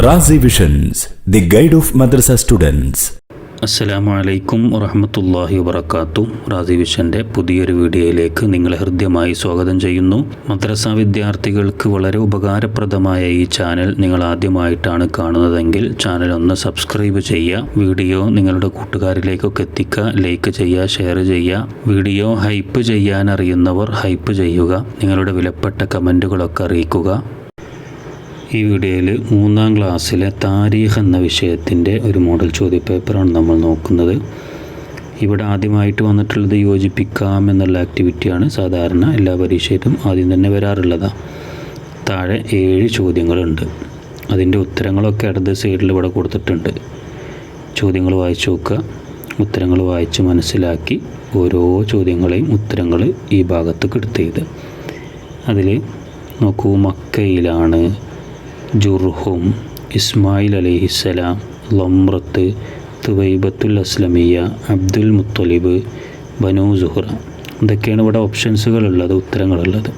Razi visions, the guide of madrasa students. അസ്സലാമു അലൈക്കും വറഹ്മത്തുള്ളാഹി വബറകാതുഹു. റാസി വിഷൻ്റെ പുതിയൊരു വീഡിയോയിലേക്ക് നിങ്ങളെ ഹൃദ്യമായി സ്വാഗതം ചെയ്യുന്നു. മദ്രസ വിദ്യാർത്ഥികൾക്ക് വളരെ ഉപകാരപ്രദമായ ഈ ചാനൽ നിങ്ങൾ ആദ്യമായിട്ടാണ് കാണുന്നതെങ്കിൽ ചാനൽ ഒന്ന് സബ്സ്ക്രൈബ് ചെയ്യുക. വീഡിയോ നിങ്ങളുടെ കൂട്ടുകാരിലേക്കൊക്കെ എത്തിക്കുക. ലൈക്ക് ചെയ്യുക, ഷെയർ ചെയ്യുക. വീഡിയോ ഹൈപ്പ് ചെയ്യാൻ അറിയുന്നവർ ഹൈപ്പ് ചെയ്യുക. നിങ്ങളുടെ വിലപ്പെട്ട കമൻറ്റുകളൊക്കെ അറിയിക്കുക. ഈ വീഡിയോയിൽ 3ാം ക്ലാസ്സിലെ താരീഖ് എന്ന വിഷയത്തിൻ്റെ ഒരു മോഡൽ ചോദ്യപേപ്പറാണ് നമ്മൾ നോക്കുന്നത്. ഇവിടെ ആദ്യമായിട്ട് വന്നിട്ടുള്ളത് യോജിപ്പിക്കാം എന്നുള്ള ആക്ടിവിറ്റിയാണ്. സാധാരണ എല്ലാ പരീക്ഷയിലും ആദ്യം തന്നെ വരാറുള്ളതാണ്. താഴെ 7 ചോദ്യങ്ങളുണ്ട്. അതിൻ്റെ ഉത്തരങ്ങളൊക്കെ ഇടത് സൈഡിൽ ഇവിടെ കൊടുത്തിട്ടുണ്ട്. ചോദ്യങ്ങൾ വായിച്ചു നോക്കുക. ഉത്തരങ്ങൾ വായിച്ച് മനസ്സിലാക്കി ഓരോ ചോദ്യങ്ങളെയും ഉത്തരങ്ങൾ ഈ ഭാഗത്തേക്ക് എടുത്ത് അതിൽ നോക്കൂ. മക്കയിലാണ് ജുർഹും, ഇസ്മായിൽ അലൈഹിസ്സലാം, ലംറത്ത്, തുവൈബത്തുൽ അസ്ലമിയ, അബ്ദുൽ മുത്തലിബ്, ബനൂ സുഹ്റ. ഇതൊക്കെയാണ് ഇവിടെ ഓപ്ഷൻസുകളുള്ളത്, ഉത്തരങ്ങളുള്ളത്.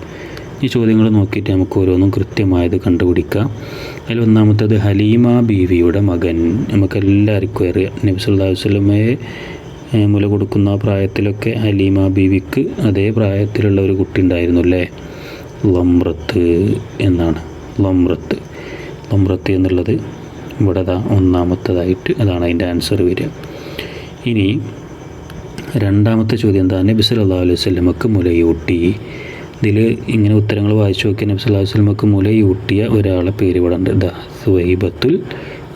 ഈ ചോദ്യങ്ങൾ നോക്കിയിട്ട് നമുക്ക് ഓരോന്നും കൃത്യമായത് കണ്ടുപിടിക്കാം. അതിൽ ഒന്നാമത്തേത് ഹലീമ ബീവിയുടെ മകൻ. നമുക്കെല്ലാവർക്കും അറിയാം, നബി സല്ലല്ലാഹു അലൈഹി വസല്ലമയെ മുല കൊടുക്കുന്ന പ്രായത്തിലൊക്കെ ഹലീമ ബീവിക്ക് അതേ പ്രായത്തിലുള്ള ഒരു കുട്ടി ഉണ്ടായിരുന്നു അല്ലേ? ലംറത്ത് എന്നാണ്. ലംറത്ത് എന്നുള്ളത് ഇവിടെ ഒന്നാമത്തേതായിട്ട് അതാണ് അതിൻ്റെ ആൻസർ വരിക. ഇനി രണ്ടാമത്തെ ചോദ്യം എന്താ? നബി സല്ലല്ലാഹു അലൈഹി വസല്ലമക്ക് മുലയൂട്ടി. ഇതിൽ ഇങ്ങനെ ഉത്തരങ്ങൾ വായിച്ചു നോക്കിയ നബി സല്ലല്ലാഹു അലൈഹി വസല്ലമക്ക് മുലയൂട്ടിയ ഒരാളെ പേര് ഇവിടെ ഉണ്ട്, സുവൈബത്തുൽ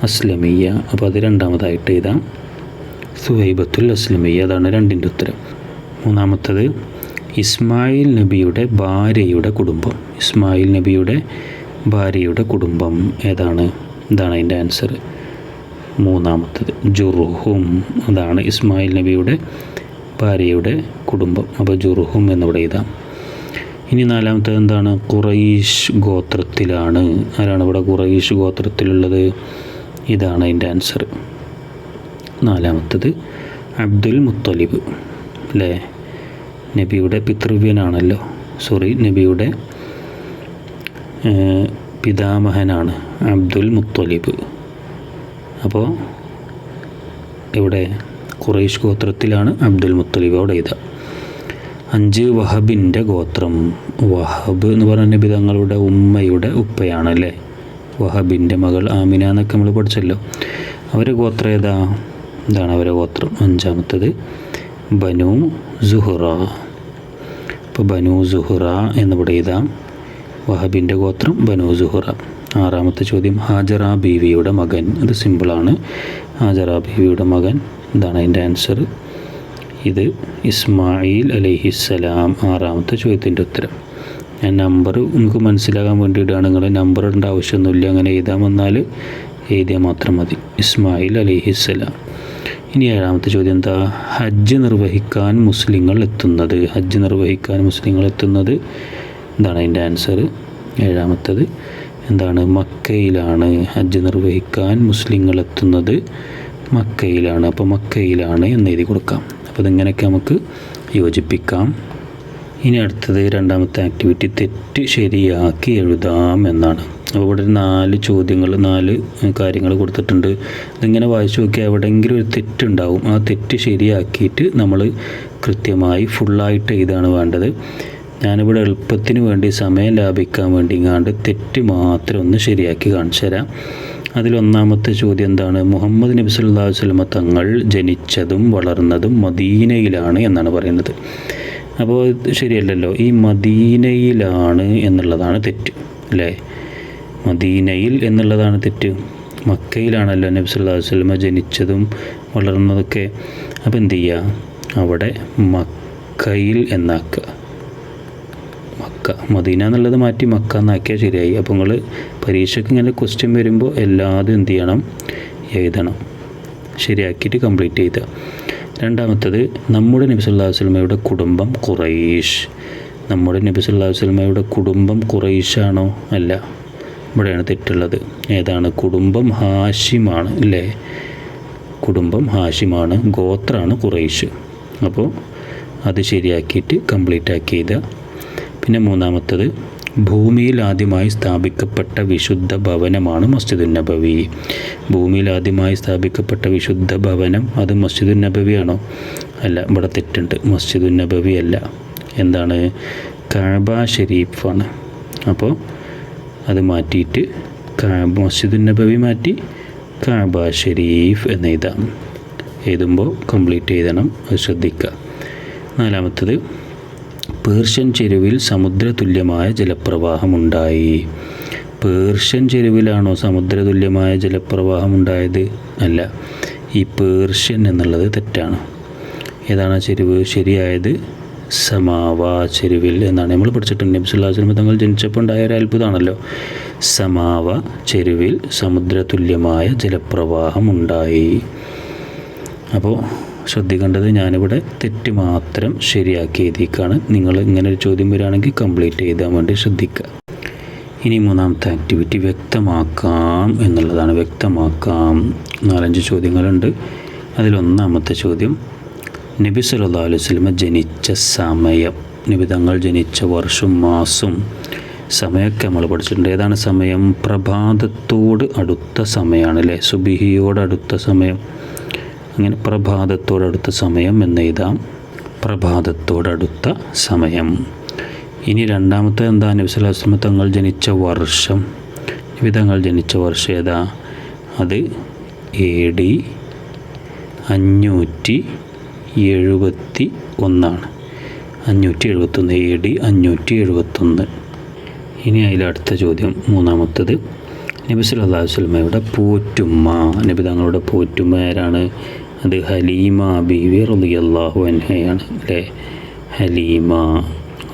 അസ്ലമിയ. അപ്പോൾ അത് രണ്ടാമതായിട്ട് എഴുതാം, സുവൈബത്തുൽ അസ്ലമിയ. അതാണ് രണ്ടിൻ്റെ ഉത്തരം. മൂന്നാമത്തത് ഇസ്മായിൽ നബിയുടെ ഭാര്യയുടെ കുടുംബം. ഇസ്മായിൽ നബിയുടെ ഭാര്യയുടെ കുടുംബം ഏതാണ്? ഇതാണ് അതിൻ്റെ ആൻസർ. മൂന്നാമത്തത് ജുർഹും. അതാണ് ഇസ്മായിൽ നബിയുടെ ഭാര്യയുടെ കുടുംബം. അപ്പോൾ ജുർഹും എന്നിവിടെ എഴുതാം. ഇനി നാലാമത്തത് എന്താണ്? ഖുറൈശ് ഗോത്രത്തിലാണ്. ആരാണ് ഇവിടെ ഖുറൈശ് ഗോത്രത്തിലുള്ളത്? ഇതാണ് അതിൻ്റെ ആൻസർ. നാലാമത്തത് അബ്ദുൽ മുത്തലിബ് അല്ലേ? നബിയുടെ പിതൃവ്യനാണല്ലോ, നബിയുടെ പിതാമഹനാണ് അബ്ദുൽ മുത്തലിബ്. അപ്പോൾ ഇവിടെ ഖുറൈശ് ഗോത്രത്തിലാണ് അബ്ദുൽ മുത്തലിബ്. അവിടെ ഇതാ 5 വഹബിൻ്റെ ഗോത്രം. വഹബ് എന്ന് പറഞ്ഞ നബി തങ്ങളുടെ ഉമ്മയുടെ ഉപ്പയാണ് അല്ലേ? വഹബിൻ്റെ മകൾ ആമിന എന്നൊക്കെ നമ്മൾ പഠിച്ചല്ലോ. അവരെ ഗോത്രം ഏതാ? ഇതാണ് അവരെ ഗോത്രം. 5ാമത്തത് ബനൂ സുഹ്റ. അപ്പോൾ ബനൂ സുഹ്റ എന്നിവിടെ എഴുതാം. വഹബിൻ്റെ ഗോത്രം ബനൂ സുഹ്റ. 6ാമത്തെ ചോദ്യം ഹാജറ ബീവിയുടെ മകൻ. അത് സിമ്പിളാണ്. ഹാജറ ബീവിയുടെ മകൻ. ഇതാണ് അതിൻ്റെ ആൻസർ. ഇത് ഇസ്മായിൽ അലൈഹിസ്സലാം. 6ാമത്തെ ചോദ്യത്തിൻ്റെ ഉത്തരം. ഞാൻ നമ്പർ നമുക്ക് മനസ്സിലാകാൻ വേണ്ടിയിട്ടാണ്. നിങ്ങൾ നമ്പർ ഇടേണ്ട ആവശ്യമൊന്നുമില്ല, അങ്ങനെ എഴുതാമെന്നാൽ എഴുതിയാൽ മാത്രം മതി. ഇസ്മായിൽ അലൈഹിസ്സലാം. ഇനി 7ാമത്തെ ചോദ്യം എന്താ? ഹജ്ജ് നിർവഹിക്കാൻ മുസ്ലിങ്ങൾ എത്തുന്നത്. ഹജ്ജ് നിർവഹിക്കാൻ മുസ്ലിങ്ങൾ എത്തുന്നത്. എന്താണ് അതിൻ്റെ ആൻസർ? 7ാമത്തത് എന്താണ്? മക്കയിലാണ്. ഹജ്ജ് നിർവഹിക്കാൻ മുസ്ലിങ്ങൾ എത്തുന്നത് മക്കയിലാണ്. അപ്പോൾ മക്കയിലാണ് എന്ന് എഴുതി കൊടുക്കാം. അപ്പോൾ ഇതിങ്ങനെയൊക്കെ നമുക്ക് യോജിപ്പിക്കാം. ഇനി അടുത്തത് രണ്ടാമത്തെ ആക്ടിവിറ്റി തെറ്റ് ശരിയാക്കി എഴുതാം എന്നാണ്. അപ്പോൾ ഇവിടെ 4 ചോദ്യങ്ങൾ, 4 കാര്യങ്ങൾ കൊടുത്തിട്ടുണ്ട്. ഇതിങ്ങനെ വായിച്ചു നോക്കിയാൽ എവിടെയെങ്കിലും ഒരു തെറ്റുണ്ടാവും. ആ തെറ്റ് ശരിയാക്കിയിട്ട് നമ്മൾ കൃത്യമായി ഫുള്ളായിട്ട് എഴുതാണ് വേണ്ടത്. ഞാനിവിടെ എളുപ്പത്തിന് വേണ്ടി സമയം ലാഭിക്കാൻ വേണ്ടി തെറ്റ് മാത്രം ഒന്ന് ശരിയാക്കി കാണിച്ചു തരാം. അതിലൊന്നാമത്തെ ചോദ്യം എന്താണ്? മുഹമ്മദ് നബി സല്ലല്ലാഹു അലൈഹി വസല്ലമ തങ്ങൾ ജനിച്ചതും വളർന്നതും മദീനയിലാണ് എന്നാണ് പറയുന്നത്. അപ്പോൾ ശരിയല്ലല്ലോ. ഈ മദീനയിലാണ് എന്നുള്ളതാണ് തെറ്റ് അല്ലേ? മദീനയിൽ എന്നുള്ളതാണ് തെറ്റ്. മക്കയിലാണല്ലോ നബി സല്ലല്ലാഹു അലൈഹി വസല്ലമ ജനിച്ചതും വളർന്നതൊക്കെ. അപ്പോൾ എന്ത് ചെയ്യുക? അവിടെ മക്കയിൽ എന്നാക്കുക. മദീന എന്നുള്ളത് മാറ്റി മക്ക എന്നാക്കിയാൽ ശരിയായി. അപ്പോൾ നിങ്ങൾ പരീക്ഷയ്ക്ക് ഇങ്ങനെ ക്വസ്റ്റ്യൻ വരുമ്പോൾ എല്ലാതും എന്ത് ചെയ്യണം? എഴുതണം. ശരിയാക്കിയിട്ട് കംപ്ലീറ്റ് ചെയ്തുക. രണ്ടാമത്തത് നമ്മുടെ നബി സല്ലല്ലാഹു അലൈഹി വസല്ലമയുടെ കുടുംബം ഖുറൈശ്. നമ്മുടെ നബി സല്ലല്ലാഹു അലൈഹി വസല്ലമയുടെ കുടുംബം ഖുറൈശാണോ? അല്ല, ഇവിടെയാണ് തെറ്റുള്ളത്. ഏതാണ്? കുടുംബം ഹാഷിമാണ് അല്ലേ? കുടുംബം ഹാഷിമാണ്, ഗോത്രമാണ് ഖുറൈശ്. അപ്പോൾ അത് ശരിയാക്കിയിട്ട് കംപ്ലീറ്റ് ആക്കി എഴുതുക. പിന്നെ മൂന്നാമത്തത് ഭൂമിയിൽ ആദ്യമായി സ്ഥാപിക്കപ്പെട്ട വിശുദ്ധ ഭവനമാണ് മസ്ജിദുൻ നബവി. ഭൂമിയിൽ ആദ്യമായി സ്ഥാപിക്കപ്പെട്ട വിശുദ്ധ ഭവനം അത് മസ്ജിദുൻ നബവിയാണോ? അല്ല, ഇവിടെ തെറ്റുണ്ട്. മസ്ജിദുൻ നബവി അല്ല. എന്താണ്? കഅബ ഷരീഫാണ്. അപ്പോൾ അത് മാറ്റിയിട്ട് മസ്ജിദുൻ നബവി മാറ്റി കഅബ ഷരീഫ് എന്ന് എഴുതാം. എഴുതുമ്പോൾ കംപ്ലീറ്റ് എഴുതണം, അത് ശ്രദ്ധിക്കുക. നാലാമത്തത്, പേർഷ്യൻ ചെരുവിൽ സമുദ്രതുല്യമായ ജലപ്രവാഹമുണ്ടായി. പേർഷ്യൻ ചെരുവിലാണോ സമുദ്രതുല്യമായ ജലപ്രവാഹമുണ്ടായത്? അല്ല, ഈ പേർഷ്യൻ എന്നുള്ളത് തെറ്റാണ്. ഏതാണ് ചെരുവ്? ശരിയായത് സമാവ ചെരുവിൽ എന്നാണ് നമ്മൾ പഠിച്ചിട്ടുണ്ട്. നബി സല്ലല്ലാഹു അലൈഹി വസല്ലം തങ്ങൾ ജനിച്ചപ്പോൾ ഉണ്ടായ ഒരു അത്ഭുതമാണല്ലോ. സമാവ ചെരുവിൽ സമുദ്രതുല്യമായ ജലപ്രവാഹം ഉണ്ടായി. അപ്പോൾ ശ്രദ്ധിക്കേണ്ടത്, ഞാനിവിടെ തെറ്റ് മാത്രം ശരിയാക്കി എഴുതിക്കാണ്. നിങ്ങൾ ഇങ്ങനെ ഒരു ചോദ്യം വരികയാണെങ്കിൽ കംപ്ലീറ്റ് ചെയ്താൻ വേണ്ടി ശ്രദ്ധിക്കുക. ഇനി മൂന്നാമത്തെ ആക്ടിവിറ്റി വ്യക്തമാക്കാം എന്നുള്ളതാണ്. വ്യക്തമാക്കാം. 4-5 ചോദ്യങ്ങളുണ്ട്. അതിലൊന്നാമത്തെ ചോദ്യം, നബി സല്ലല്ലാഹു അലൈഹി വസല്ലം ജനിച്ച സമയം, നബി തങ്ങൾ ജനിച്ച വർഷവും മാസവും സമയമൊക്കെ നമ്മൾ പഠിച്ചിട്ടുണ്ട്. ഏതാണ് സമയം? പ്രഭാതത്തോട് അടുത്ത സമയമാണ് അല്ലേ? സുബിഹിയോട് അടുത്ത സമയം. അങ്ങനെ പ്രഭാതത്തോടടുത്ത സമയം എന്നെഴുതാം. പ്രഭാതത്തോടടുത്ത സമയം. ഇനി രണ്ടാമത്തെ എന്താ? നബി സല്ലല്ലാഹു അലൈഹി വസല്ലം തങ്ങൾ ജനിച്ച വർഷം. നബി തങ്ങൾ ജനിച്ച വർഷം ഏതാ? അത് AD 571. 571, AD 571. ഇനി അതിലടുത്ത ചോദ്യം, മൂന്നാമത്തത്, നബി സല്ലല്ലാഹു അലൈഹി വസല്ലമയുടെ പോറ്റുമ്മ. നബി തങ്ങളുടെ പോറ്റുമ്മ ആരാണ്? അത് ഹലീമ ബീവി റളിയല്ലാഹു അൻഹയാണ് അല്ലേ? ഹലീമ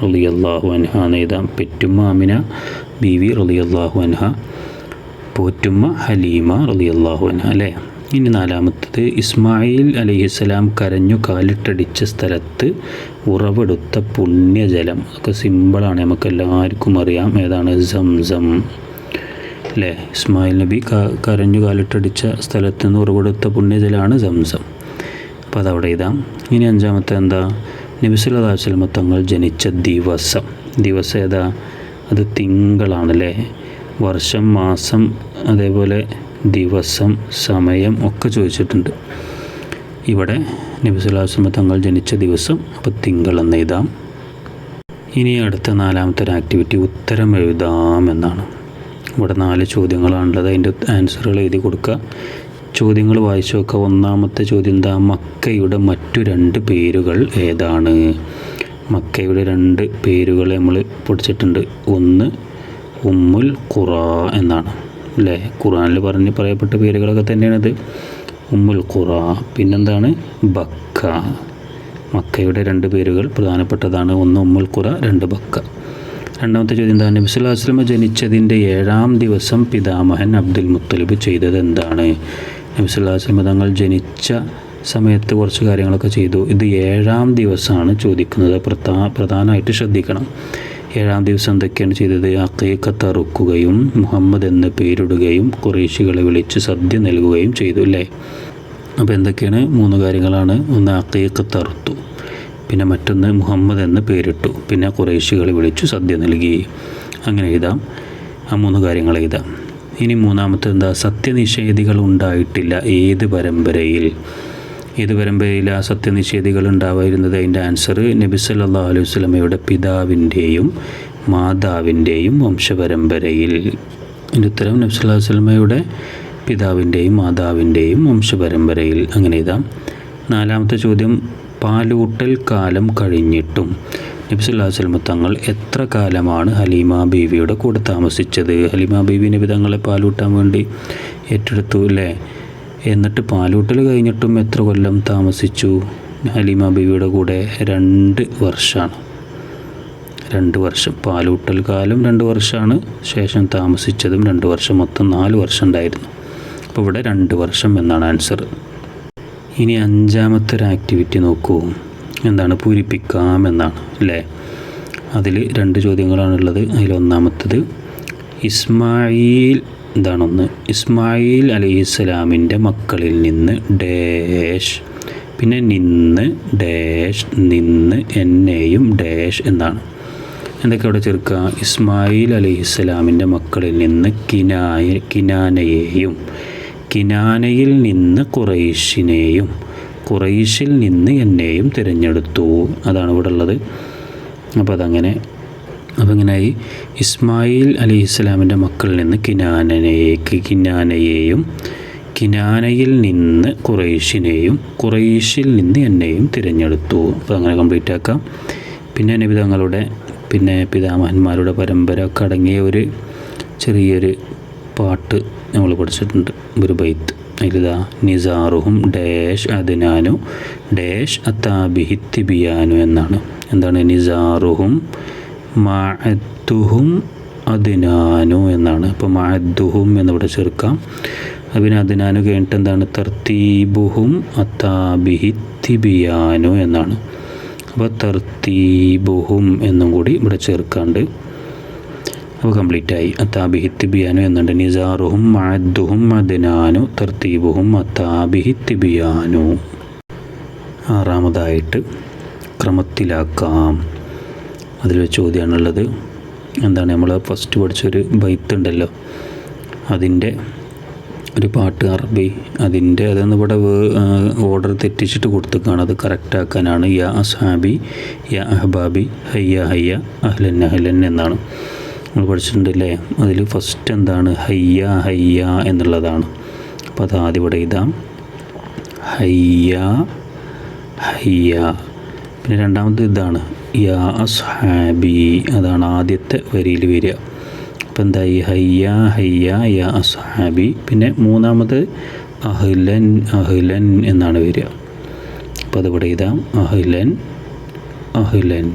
റളിയല്ലാഹു അൻഹ എന്ന് എഴുതാം. പെറ്റുമ്മ ആമിന ബീവി റളിയല്ലാഹു അൻഹ, പോറ്റുമ്മ ഹലീമ റളിയല്ലാഹു അൻഹ അല്ലേ? ഇനി നാലാമത്തത്, ഇസ്മായിൽ അലൈഹിസ്സലാം കരഞ്ഞു കാലിട്ടടിച്ച സ്ഥലത്ത് ഉറവെടുത്ത പുണ്യജലം. അതൊക്കെ സിമ്പിളാണ്, നമുക്ക് എല്ലാവർക്കും അറിയാം. ഏതാണ്? സംസം അല്ലേ? ഇസ്മായിൽ നബി കരഞ്ഞു കാലിട്ടടിച്ച സ്ഥലത്ത് നിന്ന് ഉറവെടുത്ത പുണ്യജലമാണ് സംസം. അപ്പോൾ അതവിടെ എഴുതാം. ഇനി അഞ്ചാമത്തെ എന്താ? നബി സല്ലല്ലാഹു അലൈഹി വസല്ലം തങ്ങൾ ജനിച്ച ദിവസം. ദിവസം ഏതാ? അത് തിങ്കളാണല്ലേ? വർഷം, മാസം, അതേപോലെ ദിവസം, സമയം ഒക്കെ ചോദിച്ചിട്ടുണ്ട്. ഇവിടെ നബി സല്ലല്ലാഹു അലൈഹി വസല്ലം തങ്ങൾ ജനിച്ച ദിവസം, അപ്പോൾ തിങ്കൾ എന്ന് എഴുതാം. ഇനി അടുത്ത നാലാമത്തെ ഒരു ആക്ടിവിറ്റി ഉത്തരം എഴുതാം എന്നാണ്. ഇവിടെ 4 ചോദ്യങ്ങളാണുള്ളത്. അതിൻ്റെ ആൻസറുകൾ എഴുതി കൊടുക്കുക. ചോദ്യങ്ങൾ വായിച്ചു നോക്കുക. ഒന്നാമത്തെ ചോദ്യം എന്താ? മക്കയുടെ മറ്റു 2 പേരുകൾ ഏതാണ്? മക്കയുടെ 2 പേരുകൾ നമ്മൾ പഠിച്ചിട്ടുണ്ട്. ഒന്ന് ഉമ്മുൽ ഖുറ എന്നാണ് അല്ലേ? ഖുർആനിൽ പറയപ്പെട്ട പേരുകളൊക്കെ തന്നെയാണിത്. ഉമ്മുൽ ഖുറ. പിന്നെന്താണ്? ബക്ക. മക്കയുടെ 2 പേരുകൾ പ്രധാനപ്പെട്ടതാണ്. ഒന്ന് ഉമ്മുൽ ഖുറ, 2 ബക്ക. രണ്ടാമത്തെ ചോദ്യം എന്താ? നബി സല്ലല്ലാഹു അലൈഹി വസല്ലം ജനിച്ചതിൻ്റെ 7-ാം ദിവസം പിതാമഹൻ അബ്ദുൽ മുത്തലിബ് ചെയ്തത് എന്താണ്? നബി സല്ലല്ലാഹു അലൈഹി വസല്ലം തങ്ങൾ ജനിച്ച സമയത്ത് കുറച്ച് കാര്യങ്ങളൊക്കെ ചെയ്തു. ഇത് 7-ാം ദിവസമാണ് ചോദിക്കുന്നത്. പ്രധാനമായിട്ട് ശ്രദ്ധിക്കണം. 7-ാം ദിവസം എന്തൊക്കെയാണ് ചെയ്തത്? അഖീഖത്ത് അറുക്കുകയും മുഹമ്മദ് എന്ന് പേരിടുകയും ഖുറൈശികളെ വിളിച്ച് സദ്യ നൽകുകയും ചെയ്തു അല്ലേ? അപ്പോൾ എന്തൊക്കെയാണ്? 3 കാര്യങ്ങളാണ്. ഒന്ന് അഖീഖത്ത് അറുത്തു, പിന്നെ മറ്റൊന്ന് മുഹമ്മദ് എന്ന് പേരിട്ടു, പിന്നെ ഖുറൈശികളെ വിളിച്ചു സദ്യ നൽകി. അങ്ങനെ എഴുതാം. ആ 3 കാര്യങ്ങൾ എഴുതാം. ഇനി മൂന്നാമത്തെ എന്താ? സത്യനിഷേധികൾ ഉണ്ടായിട്ടില്ല. ഏത് പരമ്പരയിൽ? ഏത് പരമ്പരയിലാണ് സത്യനിഷേധികൾ ഉണ്ടാവായിരുന്നത്? അതിൻ്റെ ആൻസർ നബി സല്ലല്ലാഹു അലൈഹി വസല്ലമയുടെ പിതാവിൻ്റെയും മാതാവിൻ്റെയും വംശപരമ്പരയിൽ. ഇതിൻ്റെ ഉത്തരം നബി സല്ലല്ലാഹു അലൈഹി വസല്ലമയുടെ പിതാവിൻ്റെയും മാതാവിൻ്റെയും വംശപരമ്പരയിൽ. അങ്ങനെ എഴുതാം. നാലാമത്തെ ചോദ്യം, പാലൂട്ടൽ കാലം കഴിഞ്ഞിട്ടും നബി സല്ലല്ലാഹു അലൈഹി വസല്ലം തങ്ങൾ എത്ര കാലമാണ് ഹലീമ ബീവിയുടെ കൂടെ താമസിച്ചത്? ഹലീമ ബീവി നബി തങ്ങളെ പാലൂട്ടാൻ വേണ്ടി ഏറ്റെടുത്തു അല്ലേ? എന്നിട്ട് പാലൂട്ടൽ കഴിഞ്ഞിട്ടും എത്ര കൊല്ലം താമസിച്ചു ഹലീമ ബീവിയുടെ കൂടെ? 2 വർഷമാണ്. 2 വർഷം. പാലൂട്ടൽ കാലം 2 വർഷമാണ്. ശേഷം താമസിച്ചതും 2 വർഷം. മൊത്തം 4 വർഷം ഉണ്ടായിരുന്നു. അപ്പോൾ ഇവിടെ 2 വർഷം എന്നാണ് ആൻസർ. ഇനി 5-ാമത്തെ ഒരു ആക്ടിവിറ്റി നോക്കൂ. എന്താണ്? പൂരിപ്പിക്കാം എന്നാണ് അല്ലേ? അതിൽ 2 ചോദ്യങ്ങളാണുള്ളത്. അതിലൊന്നാമത്തത്, ഇസ്മായിൽ എന്താണൊന്ന്? ഇസ്മായിൽ അലൈഹിസ്സലാമിൻ്റെ മക്കളിൽ നിന്ന് ഡാഷ്, പിന്നെ നിന്ന് ഡാഷ്, നിന്ന് എന്നെയും ഡാഷ് എന്നാണ്. എന്തൊക്കെ അവിടെ ചേർക്കുക? ഇസ്മായിൽ അലൈഹിസ്സലാമിൻ്റെ മക്കളിൽ നിന്ന് കിനാനയെയും, കിനാനയിൽ നിന്ന് ഖുറൈശിനെയും, ഖുറൈശിൽ നിന്ന് എന്നെയും തിരഞ്ഞെടുത്തു. അതാണ് ഇവിടെ ഉള്ളത്. അപ്പോൾ അതങ്ങനെ ഇങ്ങനെയായി. ഇസ്മായിൽ അലൈഹിസ്സലാമിൻ്റെ മക്കളിൽ നിന്ന് കിനാനയെയും, കിനാനയിൽ നിന്ന് ഖുറൈശിനെയും, ഖുറൈശിൽ നിന്ന് എന്നെയും തിരഞ്ഞെടുത്തു. അപ്പോൾ അങ്ങനെ കംപ്ലീറ്റ് ആക്കാം. പിന്നെ നബി തങ്ങളുടെ പിതാമഹന്മാരുടെ പരമ്പര ഒക്കെ അടങ്ങിയ ഒരു ചെറിയൊരു പാട്ട് നമ്മൾ പഠിച്ചിട്ടുണ്ട്, ഒരു ബൈത്ത്. അതിലിതാ നിസാറുഹും ഡാഷ് അദ്നാനു ഡാഷ് അത്താബിഹി തിബിയാനു എന്നാണ്. എന്താണ്? നിസാറുഹും മഅദ്ദുഹും അദ്നാനു എന്നാണ്. അപ്പോൾ മഅദ്ദുഹും എന്നിവിടെ ചേർക്കാം. പിന്നെ അദ്നാനു കഴിഞ്ഞിട്ട് എന്താണ്? തർത്തീബുഹും അത്താബിഹി തിബിയാനു എന്നാണ്. അപ്പോൾ തർത്തീബുഹും എന്നും കൂടി ഇവിടെ ചേർക്കാണ്ട് അപ്പോൾ കംപ്ലീറ്റായി. അത്താബിഹി തിബിയാനു എന്നുണ്ട്. നിസാറുഹും മഅദ്ദുഹും അദ്നാനു തർത്തീബുഹും അത്താബിഹി തിബിയാനു. ആറാമതായിട്ട് ക്രമത്തിലാക്കാം. അതിലൊരു ചോദ്യമാണുള്ളത്. എന്താണ്? നമ്മൾ ഫസ്റ്റ് പഠിച്ചൊരു ബൈത്ത് ഉണ്ടല്ലോ, അതിൻ്റെ ഒരു പാട്ട് അറബി, അതൊന്ന് ഇവിടെ ഓർഡർ തെറ്റിച്ചിട്ട് കൊടുത്തേക്കാണ്. അത് കറക്റ്റാക്കാനാണ്. യാ അസ്ഹാബി യാ അഹ്ബാബി ഹയ്യ ഹയ്യ അഹ്ലൻ അഹ്ലൻ എന്നാണ് നമ്മൾ പഠിച്ചിട്ടുണ്ടല്ലേ. അതിൽ ഫസ്റ്റ് എന്താണ്? ഹയ്യ ഹയ്യ എന്നുള്ളതാണ്. അപ്പോൾ അത് ആദ്യം ഇവിടെ എഴുതാം. ഹയ്യ ഹയ്യ. പിന്നെ രണ്ടാമത് ഇതാണ് യാ അസ്ഹാബി, അതാണ് ആദ്യത്തെ വരിയിൽ വരിക. അപ്പോൾ എന്തായി? ഹയ്യ ഹയ്യ യാ അസ്ഹാബി. പിന്നെ മൂന്നാമത് അഹ്ലൻ അഹ്ലൻ എന്നാണ് വരിക. അപ്പോൾ അതിവിടെ എഴുതാം അഹ്ലൻ അഹ്ലൻ.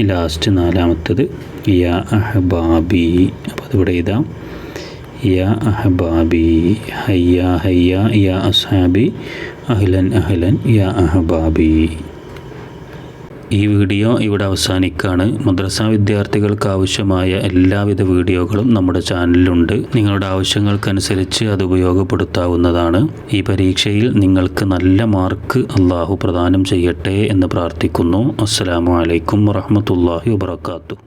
ലാസ്റ്റ് നാലാമത്തത് യാ അഹ്ബാബി. അപ്പോൾ അതിവിടെ എഴുതാം യാ അഹ്ബാബി. ഹയ്യ ഹയ്യ യാ അസ്ഹാബി അഹ്ലൻ അഹ്ലൻ യാ അഹ്ബാബി. ഈ വീഡിയോ ഇവിടെ അവസാനിക്കുകയാണ്. മദ്രസ വിദ്യാർത്ഥികൾക്ക് ആവശ്യമായ എല്ലാവിധ വീഡിയോകളും നമ്മുടെ ചാനലിലുണ്ട്. നിങ്ങളുടെ ആവശ്യങ്ങൾക്കനുസരിച്ച് അത് ഉപയോഗപ്പെടുത്താവുന്നതാണ്. ഈ പരീക്ഷയിൽ നിങ്ങൾക്ക് നല്ല മാർക്ക് അള്ളാഹു പ്രദാനം ചെയ്യട്ടെ എന്ന് പ്രാർത്ഥിക്കുന്നു. അസ്സലാമു അലൈക്കും വറഹ്മത്തുള്ളാഹി വബറകാതുഹു.